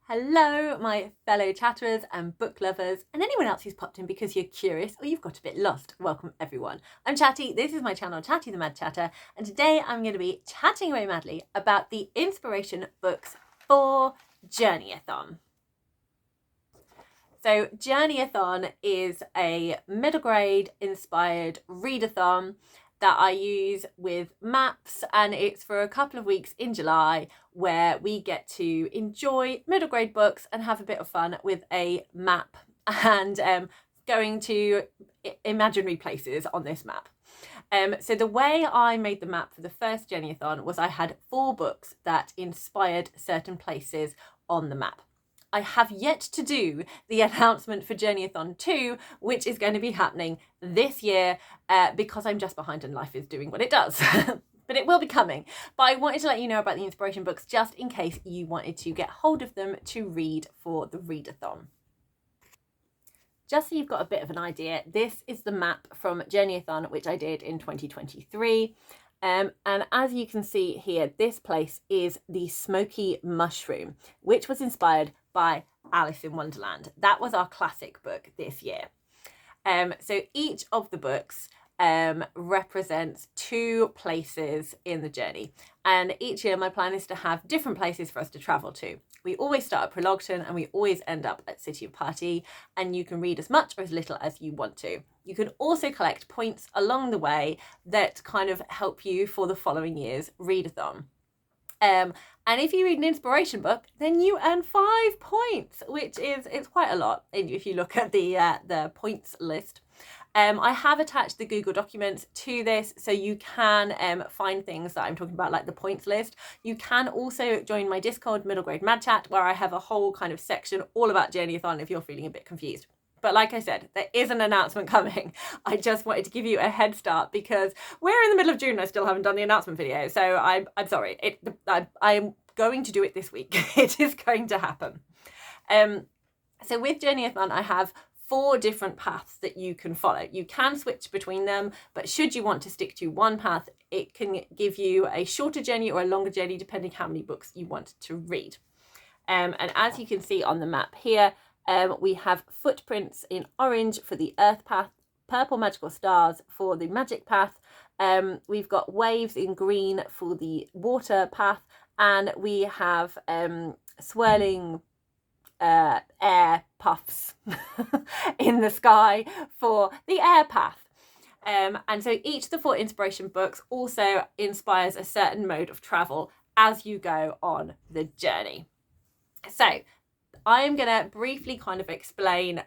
Hello, my fellow chatterers and book lovers, and anyone else who's popped in because you're curious or you've got a bit lost. Welcome, everyone. I'm Chatty. This is my channel, Chatty the Mad Chatter, and today I'm going to be chatting away madly about the inspiration books for Journeyathon. So, Journeyathon is a middle grade inspired readathon that I use with maps, and it's for a couple of weeks in July where we get to enjoy middle grade books and have a bit of fun with a map and going to imaginary places on this map. So the way I made the map for the first Journeyathon was I had 4 books that inspired certain places on the map. I have yet to do the announcement for Journeyathon II, which is going to be happening this year because I'm just behind and life is doing what it does. But it will be coming. But I wanted to let you know about the inspiration books just in case you wanted to get hold of them to read for the readathon. Just so you've got a bit of an idea, this is the map from Journeyathon, which I did in 2023. And as you can see here, this place is the Smoky Mushroom, which was inspired by Alice in Wonderland. That was our classic book this year. So each of the books represents 2 places in the journey. And each year my plan is to have different places for us to travel to. We always start at Prologton and we always end up at City of Party, and you can read as much or as little as you want to. You can also collect points along the way that kind of help you for the following year's readathon. And if you read an inspiration book, then you earn 5 points, which is it's quite a lot if you look at the points list. I have attached the Google documents to this, so you can find things that I'm talking about, like the points list. You can also join my Discord, Middlegrade Mad Chat, where I have a whole kind of section all about Journeyathon if you're feeling a bit confused. But like I said, there is an announcement coming. I just wanted to give you a head start because we're in the middle of June and I still haven't done the announcement video. So I'm sorry. I'm going to do it this week. It is going to happen. So with Journeyathon, I have 4 different paths that you can follow. You can switch between them, but should you want to stick to one path, it can give you a shorter journey or a longer journey depending how many books you want to read. And as you can see on the map here, we have footprints in orange for the earth path, purple magical stars for the magic path. We've got waves in green for the water path, and we have swirling air puffs in the sky for the air path. And so each of the 4 inspiration books also inspires a certain mode of travel as you go on the journey. So I am going to briefly kind of explain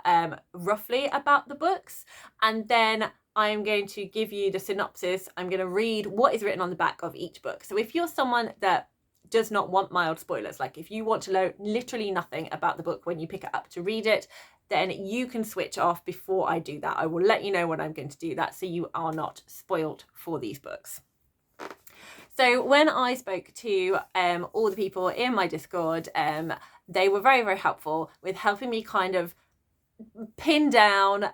roughly about the books, and then I'm going to give you the synopsis. I'm going to read what is written on the back of each book. So if you're someone that does not want mild spoilers, like if you want to know literally nothing about the book when you pick it up to read it, then you can switch off before I do that. I will let you know when I'm going to do that so you are not spoiled for these books. So when I spoke to all the people in my Discord, they were very, very helpful with helping me kind of pin down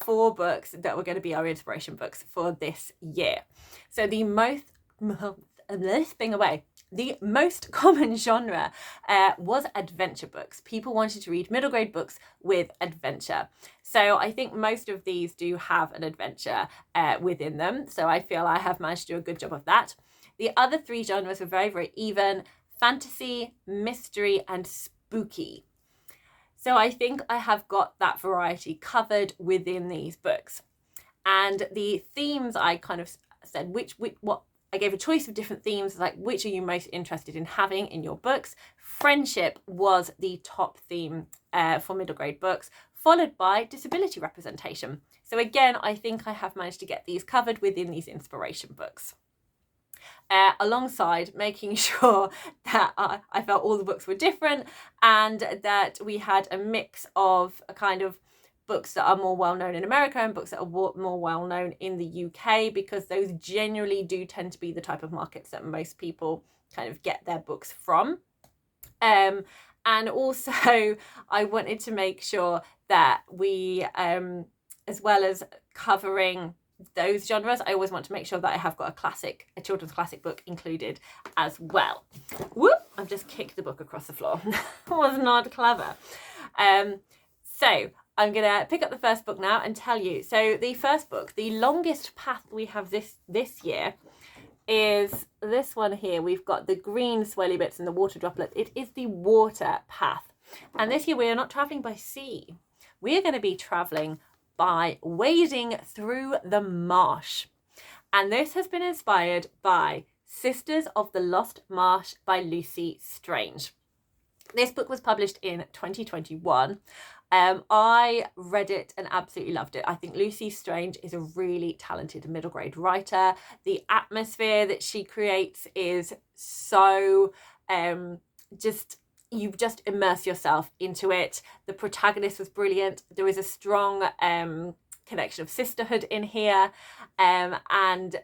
4 books that were going to be our inspiration books for this year. So the most common genre was adventure books. People wanted to read middle grade books with adventure. So I think most of these do have an adventure within them. So I feel I have managed to do a good job of that. The other 3 genres were very, very even: fantasy, mystery, and spooky. So I think I have got that variety covered within these books. And the themes I kind of said, what I gave a choice of different themes, like which are you most interested in having in your books. Friendship was the top theme for middle grade books, followed by disability representation. So again, I think I have managed to get these covered within these inspiration books. Alongside making sure that I felt all the books were different and that we had a mix of a kind of books that are more well-known in America and books that are more well-known in the UK, because those generally do tend to be the type of markets that most people kind of get their books from. And also I wanted to make sure that we, as well as covering those genres, I always want to make sure that I have got a children's classic book included as well. Whoop! I've just kicked the book across the floor. Was not clever. So I'm going to pick up the first book now and tell you. So the first book, the longest path we have this year, is this one here. We've got the green swirly bits and the water droplets. It is the water path. And this year we are not travelling by sea. We are going to be travelling by wading through the marsh. And this has been inspired by Sisters of the Lost Marsh by Lucy Strange. This book was published in 2021. I read it and absolutely loved it. I think Lucy Strange is a really talented middle grade writer. The atmosphere that she creates is so you just immerse yourself into it. The protagonist was brilliant. There is a strong connection of sisterhood in here, and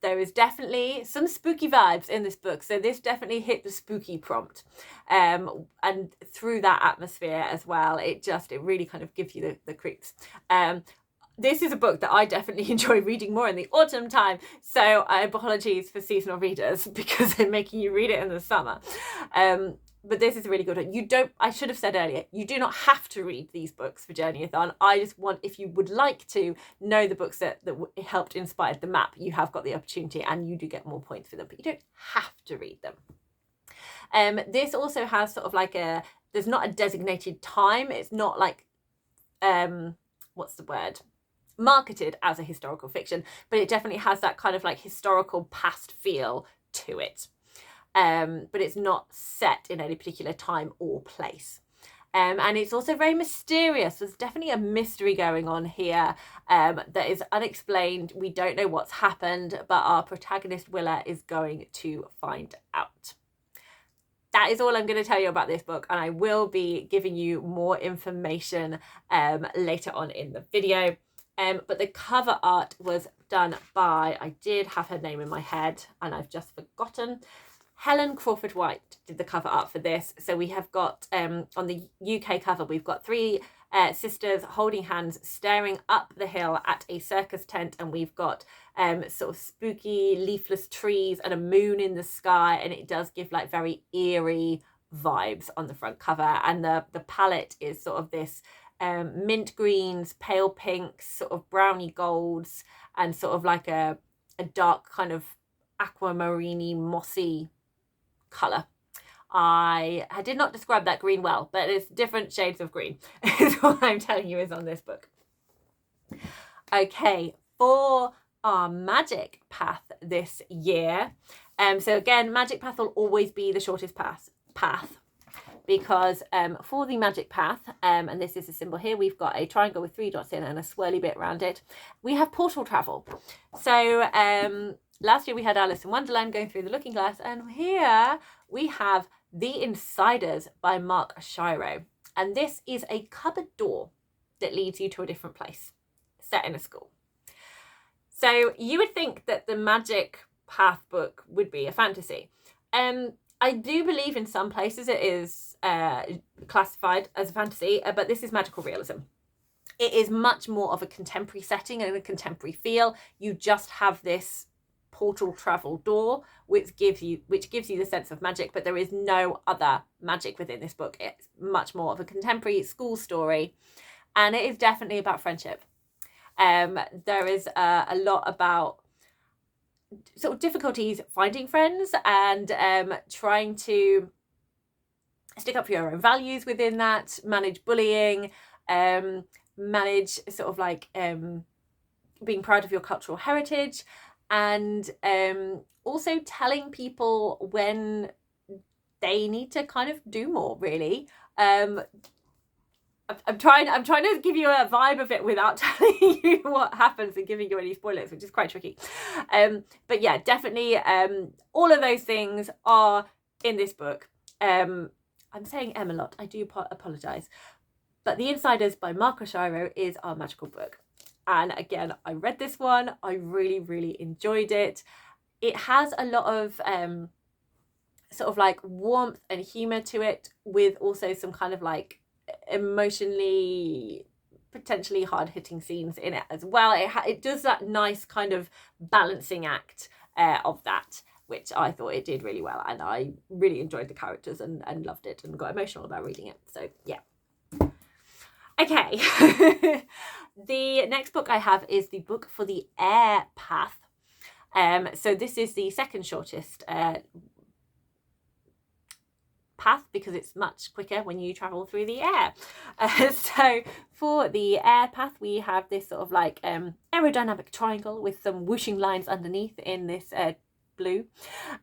there is definitely some spooky vibes in this book, so this definitely hit the spooky prompt, and through that atmosphere as well, it really kind of gives you the creeps. This is a book that I definitely enjoy reading more in the autumn time, so apologies for seasonal readers because I'm making you read it in the summer. But this is a really good one. I should have said earlier, you do not have to read these books for Journeyathon. I just want, if you would like to know the books that helped inspire the map, you have got the opportunity and you do get more points for them, but you don't have to read them. This also has sort of like there's not a designated time. It's not like, what's the word? Marketed as a historical fiction, but it definitely has that kind of like historical past feel to it. But it's not set in any particular time or place. And it's also very mysterious. There's definitely a mystery going on here that is unexplained. We don't know what's happened, but our protagonist Willa is going to find out. That is all I'm going to tell you about this book, and I will be giving you more information later on in the video. But the cover art was done by, I did have her name in my head and I've just forgotten. Helen Crawford White did the cover art for this. So we have got, on the UK cover, we've got three sisters holding hands staring up the hill at a circus tent, and we've got sort of spooky leafless trees and a moon in the sky, and it does give like very eerie vibes on the front cover. And the palette is sort of this mint greens, pale pinks, sort of browny golds, and sort of like a dark kind of aquamarine mossy colour. I did not describe that green well, but it's different shades of green is what I'm telling you is on this book. Okay, for our magic path this year, so again, magic path will always be the shortest path because for the magic path, and this is a symbol here, we've got a triangle with 3 dots in and a swirly bit around it. We have portal travel. So last year we had Alice in Wonderland going through the looking glass, and here we have The Insiders by Mark Shiro. And this is a cupboard door that leads you to a different place, set in a school. So you would think that the magic path book would be a fantasy. I do believe in some places it is classified as a fantasy, but this is magical realism. It is much more of a contemporary setting and a contemporary feel. You just have this portal travel door which gives you the sense of magic, but there is no other magic within this book. It's much more of a contemporary school story, and it is definitely about friendship. There is a lot about sort of difficulties finding friends and trying to stick up for your own values within that, manage bullying, manage sort of like being proud of your cultural heritage, and also telling people when they need to kind of do more, really. I'm trying to give you a vibe of it without telling you what happens and giving you any spoilers, which is quite tricky. But yeah, definitely all of those things are in this book. I'm saying M a lot, I do apologise. But The Insiders by Mark Shiro is our magical book. And again, I read this one, I really, really enjoyed it. It has a lot of sort of like warmth and humour to it, with also some kind of like emotionally potentially hard-hitting scenes in it as well. It does that nice kind of balancing act of that. which I thought it did really well, and I really enjoyed the characters and loved it and got emotional about reading it. So yeah. Okay. The next book I have is the book for the air path. So this is the second shortest path, because it's much quicker when you travel through the air. So for the air path, we have this sort of like aerodynamic triangle with some whooshing lines underneath in this blue,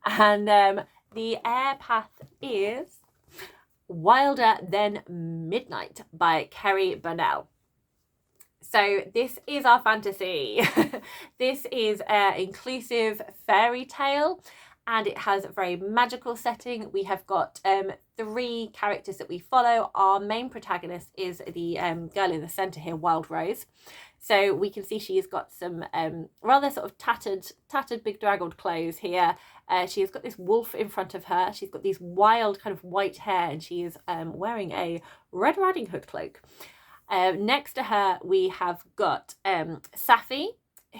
and the air path is Wilder Than Midnight by Kerry Burnell. So this is our fantasy. This is an inclusive fairy tale, and it has a very magical setting. We have got 3 characters that we follow. Our main protagonist is the girl in the centre here, Wild Rose. So we can see she's got some rather sort of tattered, big draggled clothes here. She has got this wolf in front of her. She's got these wild kind of white hair, and she is wearing a Red Riding Hood cloak. Next to her, we have got Safi,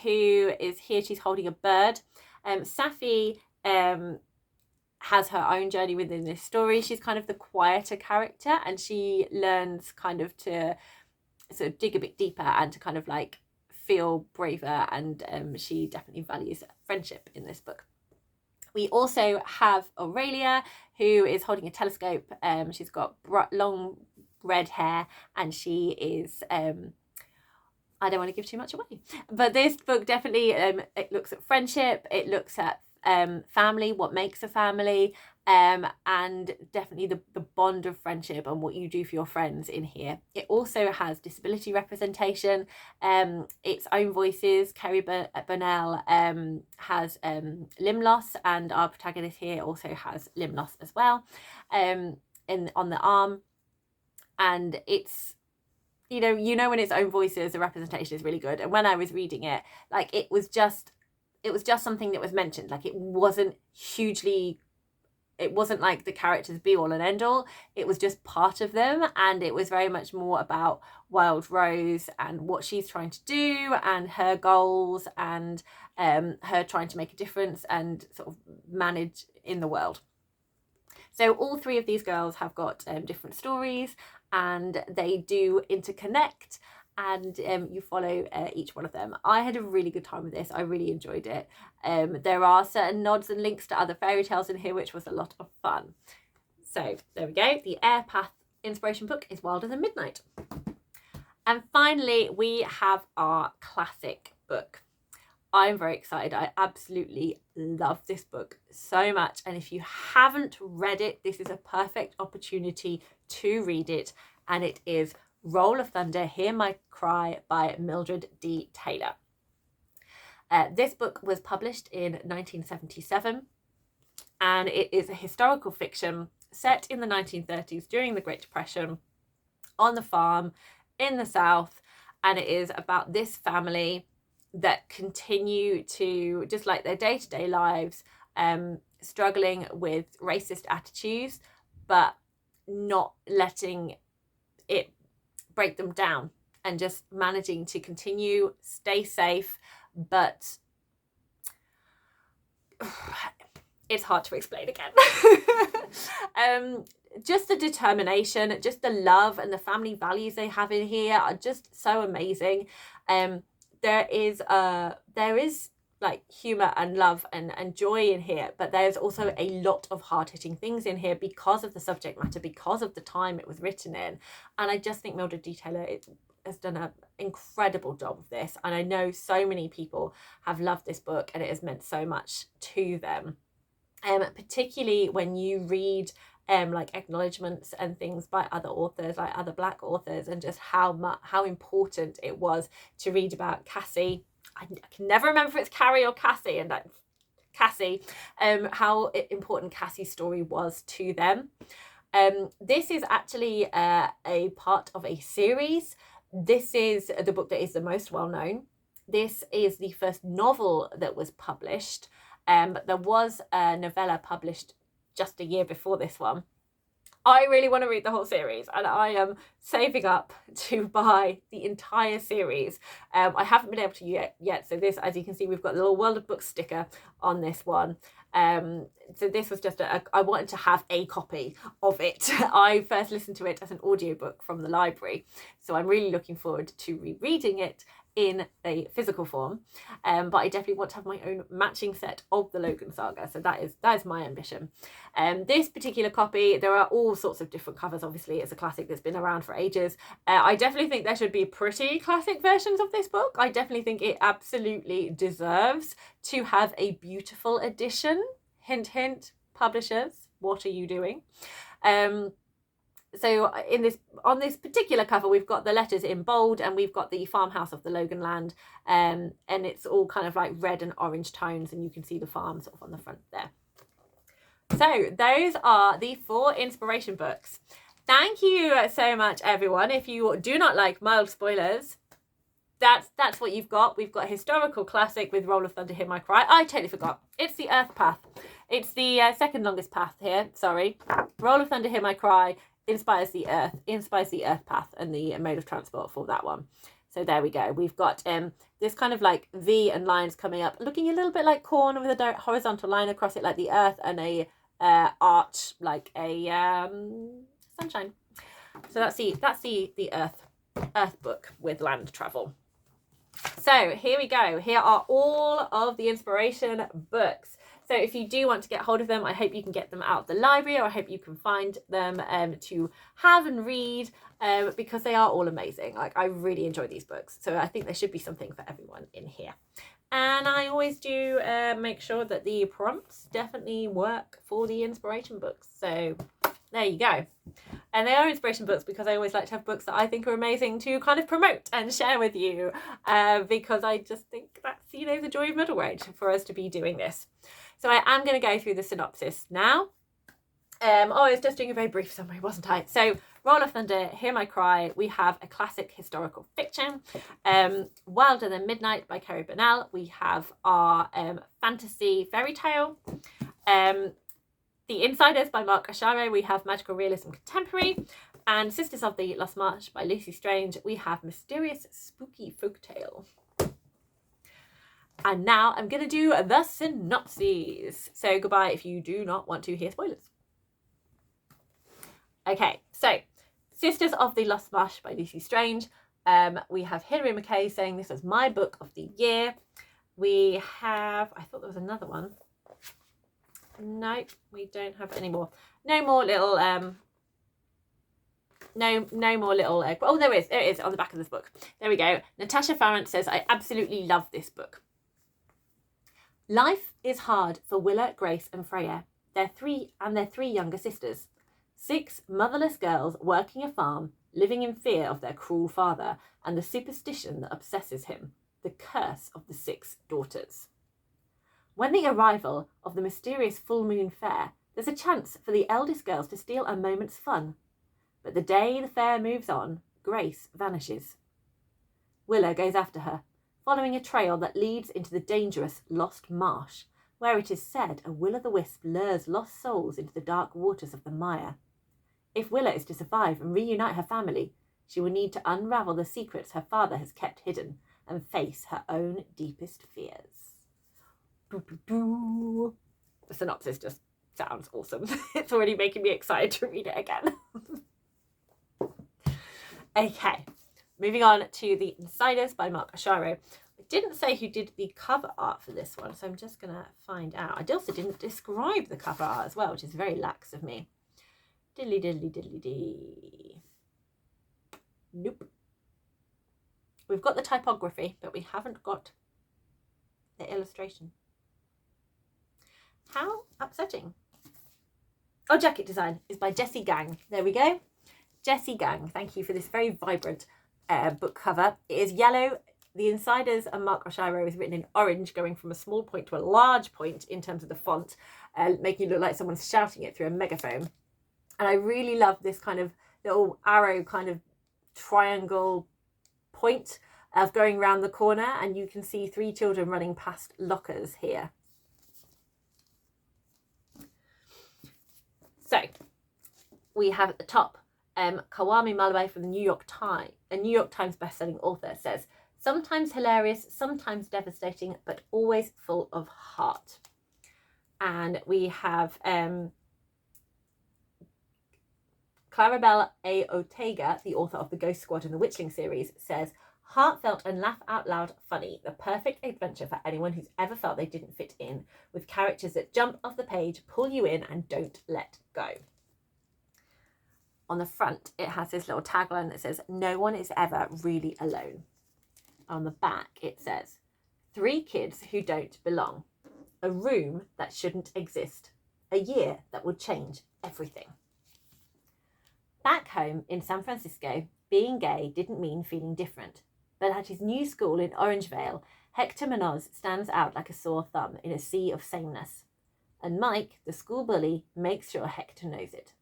who is here. She's holding a bird. Safi has her own journey within this story. She's kind of the quieter character, and she learns kind of to sort of dig a bit deeper and to kind of like feel braver, and she definitely values friendship in this book. We also have Aurelia, who is holding a telescope. She's got long red hair, and she is I don't want to give too much away, but this book definitely it looks at friendship, it looks at family, what makes a family, and definitely the bond of friendship and what you do for your friends in here. It also has disability representation, its own voices. Kerry Burnell has limb loss, and our protagonist here also has limb loss as well, on the arm. And it's, you know when its own voices, the representation is really good. And when I was reading it, like it was just something that was mentioned. Like it wasn't like the characters be all and end all. It was just part of them, and it was very much more about Wild Rose and what she's trying to do and her goals, and her trying to make a difference and sort of manage in the world. So all 3 of these girls have got different stories, and they do interconnect, and you follow each one of them. I had a really good time with this. I really enjoyed it. There are certain nods and links to other fairy tales in here, which was a lot of fun. So there we go. The Air Path inspiration book is Wilder Than Midnight. And finally, we have our classic book. I'm very excited. I absolutely love this book so much. And if you haven't read it, this is a perfect opportunity to read it. And it is Roll of Thunder, Hear My Cry by Mildred D. Taylor. This book was published in 1977. And it is a historical fiction set in the 1930s during the Great Depression on the farm in the South. And it is about this family that continue to, just like their day-to-day lives, struggling with racist attitudes, but not letting it break them down, and just managing to continue, stay safe. But it's hard to explain again. Just the determination, just the love and the family values they have in here are just so amazing. There is like humor and love and joy in here, but there's also a lot of hard-hitting things in here because of the subject matter, because of the time it was written in. And I just think Mildred D. Taylor has done an incredible job of this, and I know so many people have loved this book and it has meant so much to them, particularly when you read like acknowledgements and things by other authors, like other Black authors, and just how important it was to read about Cassie. I can never remember if it's Carrie or Cassie, and Cassie, how important Cassie's story was to them. This is actually a part of a series. This is the book that is the most well known. This is the first novel that was published, but there was a novella published just a year before this one. I really want to read the whole series, and I am saving up to buy the entire series. I haven't been able to yet. So this, as you can see, we've got a little World of Books sticker on this one. So this was just I wanted to have a copy of it. I first listened to it as an audiobook from the library, so I'm really looking forward to rereading it in a physical form, but I definitely want to have my own matching set of the Logan Saga, so that is my ambition. This particular copy, there are all sorts of different covers. Obviously it's a classic that's been around for ages. I definitely think there should be pretty classic versions of this book. I definitely think it absolutely deserves to have a beautiful edition. Hint hint, publishers, what are you doing? So on this particular cover, we've got the letters in bold, and we've got the farmhouse of the Logan land, and it's all kind of like red and orange tones, and you can see the farm sort of on the front there. So those are the 4 inspiration books. Thank you so much, everyone. If you do not like mild spoilers, that's what you've got. We've got a historical classic with Roll of Thunder, Hear My Cry. I totally forgot. It's the Earth Path. It's the second longest path here. Sorry. Roll of Thunder, Hear My Cry inspires the Earth Path and the mode of transport for that one. So there we go. We've got this kind of like V and lines coming up, looking a little bit like corn with a horizontal line across it like the Earth, and a arch like a sunshine. So that's the Earth book with land travel. So here we go. Here are all of the inspiration books. So if you do want to get hold of them, I hope you can get them out of the library, or I hope you can find them to have and read, because they are all amazing. Like, I really enjoy these books. So I think there should be something for everyone in here. And I always do make sure that the prompts definitely work for the inspiration books. So there you go. And they are inspiration books because I always like to have books that I think are amazing to kind of promote and share with you, because I just think that's, you know, the joy of Middlegrade for us to be doing this. So I am going to go through the synopsis now. I was just doing a very brief summary, wasn't I? So Roll of Thunder, Hear My Cry, we have a classic historical fiction. Wilder Than Midnight by Kerry Burnell. We have our fantasy fairy tale. The Insiders by Mark Asharo, we have magical realism contemporary. And Sisters of the Lost Marsh by Lucy Strange, we have mysterious spooky folktale. And now I'm going to do the synopses. So goodbye if you do not want to hear spoilers. Okay, so Sisters of the Lost Marsh by Lucy Strange. We have Hilary McKay saying this was my book of the year. We have, I thought there was another one. No, we don't have any more. No more little, no more little, oh, there it is on the back of this book. There we go. Natasha Farrant says, I absolutely love this book. Life is hard for Willa, Grace and Freya, their three younger sisters. 6 motherless girls working a farm, living in fear of their cruel father and the superstition that obsesses him, the curse of the 6 daughters. When the arrival of the mysterious full moon fair, there's a chance for the eldest girls to steal a moment's fun. But the day the fair moves on, Grace vanishes. Willa goes after her, following a trail that leads into the dangerous Lost Marsh, where it is said a will-o'-the-wisp lures lost souls into the dark waters of the mire. If Willa is to survive and reunite her family, she will need to unravel the secrets her father has kept hidden and face her own deepest fears. The synopsis just sounds awesome. It's already making me excited to read it again. Okay, moving on to The Insiders by Mark Asharo. I didn't say who did the cover art for this one, so I'm just going to find out. I also didn't describe the cover art as well, which is very lax of me. Diddly diddly diddly dee. Nope. We've got the typography, but we haven't got the illustration. How upsetting. Oh, jacket design is by Jessie Gang. There we go. Jessie Gang, thank you for this very vibrant book cover. It is yellow. The Insiders and Mark Asharo is written in orange, going from a small point to a large point in terms of the font, making it look like someone's shouting it through a megaphone. And I really love this kind of little arrow kind of triangle point of going around the corner, and you can see 3 children running past lockers here. So we have at the top, Kawami Malabai from the New York Times, a New York Times bestselling author, says, sometimes hilarious, sometimes devastating, but always full of heart. And we have Clarabelle A. Ortega, the author of The Ghost Squad and the Witchling series, says, heartfelt and laugh out loud funny, the perfect adventure for anyone who's ever felt they didn't fit in, with characters that jump off the page, pull you in, and don't let go. On the front, it has this little tagline that says, no one is ever really alone. On the back, it says, 3 kids who don't belong, a room that shouldn't exist, a year that would change everything. Back home in San Francisco, being gay didn't mean feeling different, but at his new school in Orangevale, Hector Munoz stands out like a sore thumb in a sea of sameness. And Mike, the school bully, makes sure Hector knows it.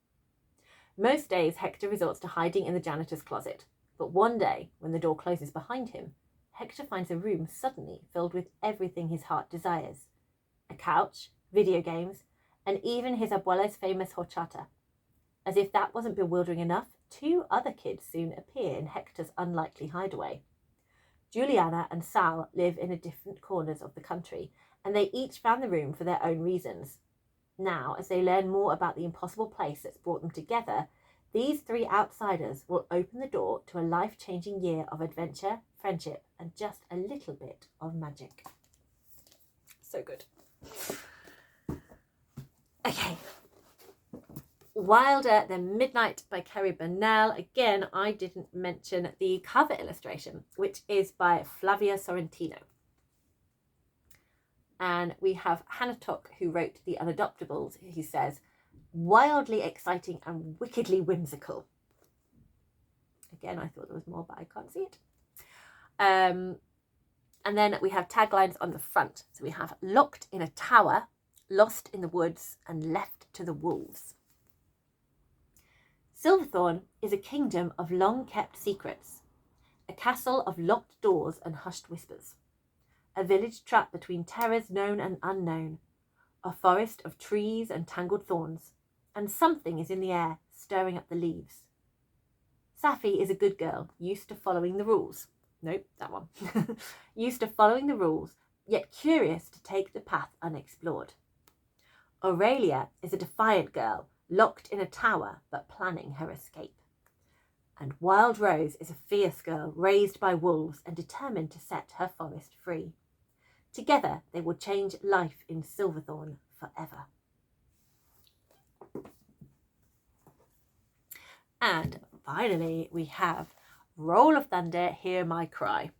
Most days, Hector resorts to hiding in the janitor's closet, but one day, when the door closes behind him, Hector finds a room suddenly filled with everything his heart desires. A couch, video games, and even his abuela's famous horchata. As if that wasn't bewildering enough, 2 other kids soon appear in Hector's unlikely hideaway. Juliana and Sal live in different corners of the country, and they each found the room for their own reasons. Now, as they learn more about the impossible place that's brought them together, these 3 outsiders will open the door to a life-changing year of adventure, friendship, and just a little bit of magic. So good. Okay. Wilder Than Midnight by Kerry Burnell. Again, I didn't mention the cover illustration, which is by Flavia Sorrentino. And we have Hannah Tuck, who wrote The Unadoptables, who says, wildly exciting and wickedly whimsical. Again, I thought there was more, but I can't see it. And then we have taglines on the front. So we have locked in a tower, lost in the woods, and left to the wolves. Silverthorn is a kingdom of long-kept secrets, a castle of locked doors and hushed whispers, a village trapped between terrors known and unknown, a forest of trees and tangled thorns, and something is in the air, stirring up the leaves. Safi is a good girl, used to following the rules. Nope, that one. Used to following the rules, yet curious to take the path unexplored. Aurelia is a defiant girl, locked in a tower, but planning her escape. And Wild Rose is a fierce girl, raised by wolves and determined to set her forest free. Together, they will change life in Silverthorn forever. And finally, we have Roll of Thunder, Hear My Cry.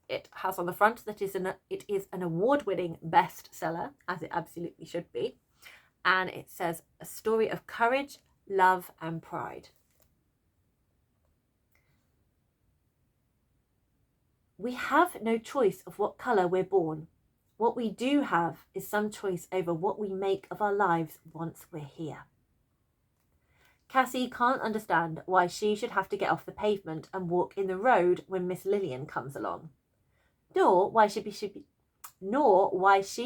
It has on the front that it is an award-winning bestseller, as it absolutely should be. And it says, a story of courage, love, and pride. We have no choice of what colour we're born. What we do have is some choice over what we make of our lives once we're here. Cassie can't understand why she should have to get off the pavement and walk in the road when Miss Lillian comes along, nor why she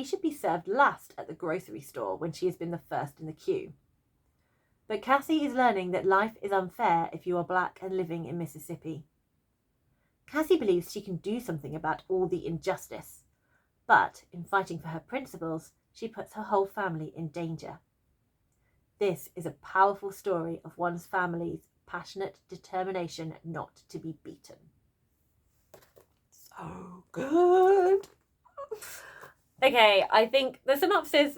should be served last at the grocery store when she has been the first in the queue. But Cassie is learning that life is unfair if you are black and living in Mississippi. Cassie believes she can do something about all the injustice, but in fighting for her principles, she puts her whole family in danger. This is a powerful story of one's family's passionate determination not to be beaten. So good. Okay, I think the synopsis,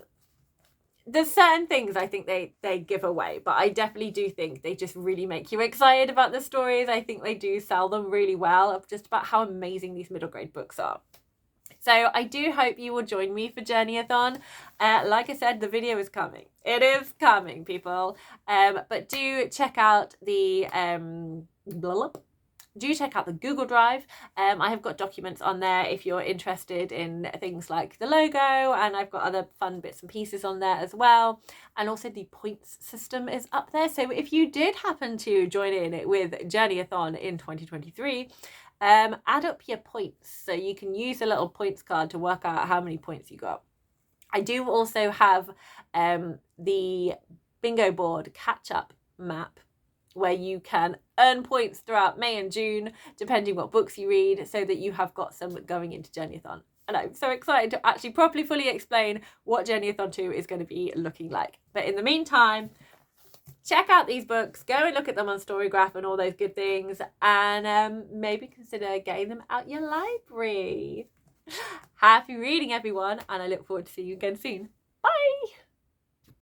there's certain things I think they give away, but I definitely do think they just really make you excited about the stories. I think they do sell them really well, of just about how amazing these middle grade books are. So I do hope you will join me for Journeyathon. Like I said, the video is coming. It is coming, people. But do check out the Google Drive. I have got documents on there if you're interested in things like the logo, and I've got other fun bits and pieces on there as well. And also the points system is up there. So if you did happen to join in with Journeyathon in 2023, add up your points so you can use a little points card to work out how many points you got. I do also have the bingo board catch-up map where you can earn points throughout May and June, depending what books you read, so that you have got some going into Journeyathon. And I'm so excited to actually properly fully explain what Journeyathon 2 is going to be looking like. But in the meantime, check out these books, go and look at them on Storygraph and all those good things, and maybe consider getting them out your library. Happy reading, everyone, and I look forward to seeing you again soon. Bye!